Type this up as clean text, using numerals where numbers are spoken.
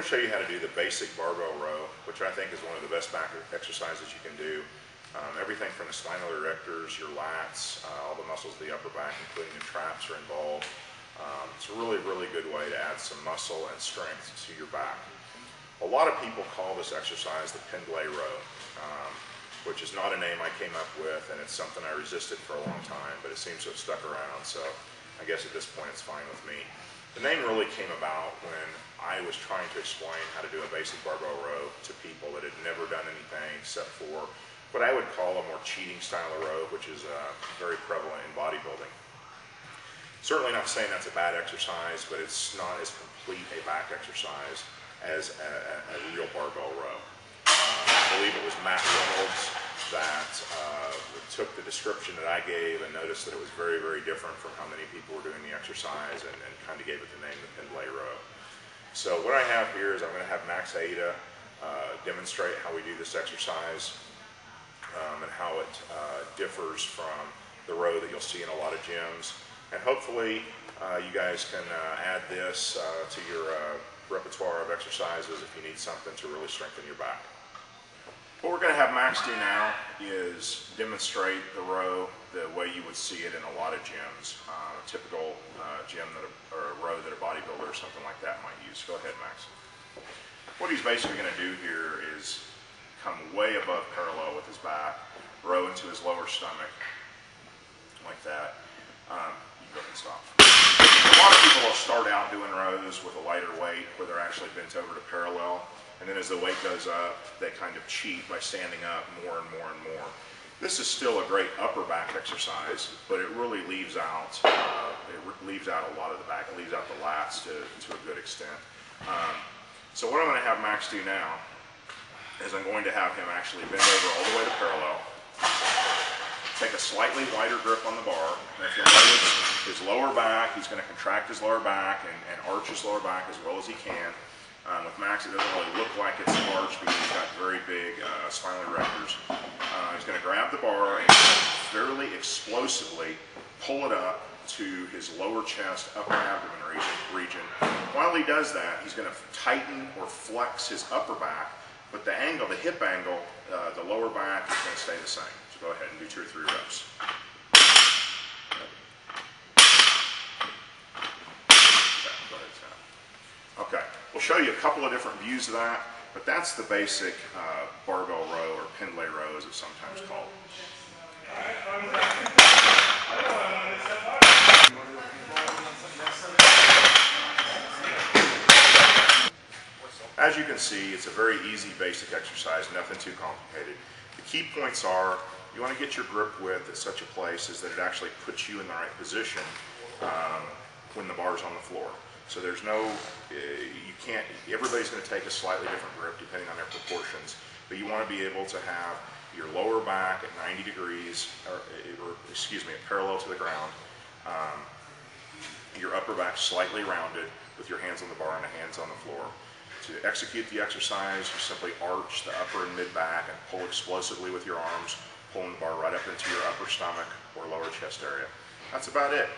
going to show you how to do the basic barbell row, which I think is one of the best back exercises you can do. Everything from the spinal erectors, your lats, all the muscles of the upper back, including the traps, are involved. It's a really, really good way to add some muscle and strength to your back. A lot of people call this exercise the Pendlay row, which is not a name I came up with, and it's something I resisted for a long time, but it seems to have stuck around, so I guess at this point it's fine with me. The name really came about when I was trying to explain how to do a basic barbell row to people that had never done anything except for what I would call a more cheating style of row, which is very prevalent in bodybuilding. Certainly not saying that's a bad exercise, but it's not as complete a back exercise as a real barbell row. I believe it was Matt Reynolds that took the description that I gave and noticed that it was very, very different from how many people were doing the exercise, and kind of gave it the name the Pendlay row. So what I have here is I'm going to have Max Aida demonstrate how we do this exercise and how it differs from the row that you'll see in a lot of gyms. And hopefully you guys can add this to your repertoire of exercises if you need something to really strengthen your back. What we're going to have Max do now is demonstrate the row the way you would see it in a lot of gyms, a typical gym or a row that a bodybuilder or something like that might use. Go ahead, Max. What he's basically going to do here is come way above parallel with his back, row into his lower stomach, like that. You go ahead and stop. A lot of people will start out doing rows with a lighter weight where they're actually bent over to parallel. And then as the weight goes up, they kind of cheat by standing up more and more and more. This is still a great upper back exercise, but it really leaves out a lot of the back. It leaves out the lats to a good extent. So what I'm going to have Max do now is I'm going to have him actually bend over all the way to parallel, take a slightly wider grip on the bar, and if you'll notice his lower back, he's going to contract his lower back and arch his lower back as well as he can. With Max, it doesn't really look like it's arched because he's got very big spinal erectors. He's going to grab the bar and fairly explosively pull it up to his lower chest, upper abdomen region. While he does that, he's going to tighten or flex his upper back, but the angle, the hip angle, the lower back is going to stay the same. So go ahead and do 2 or 3 reps. Okay, we'll show you a couple of different views of that, but that's the basic barbell row, or Pendlay row as it's sometimes called. As you can see, it's a very easy basic exercise, nothing too complicated. The key points are, you want to get your grip width at such a place as that it actually puts you in the right position when the bar's on the floor. So there's no, everybody's going to take a slightly different grip depending on their proportions, but you want to be able to have your lower back at 90 degrees, or excuse me, parallel to the ground, your upper back slightly rounded with your hands on the bar and the hands on the floor. To execute the exercise, you simply arch the upper and mid back and pull explosively with your arms, pulling the bar right up into your upper stomach or lower chest area. That's about it.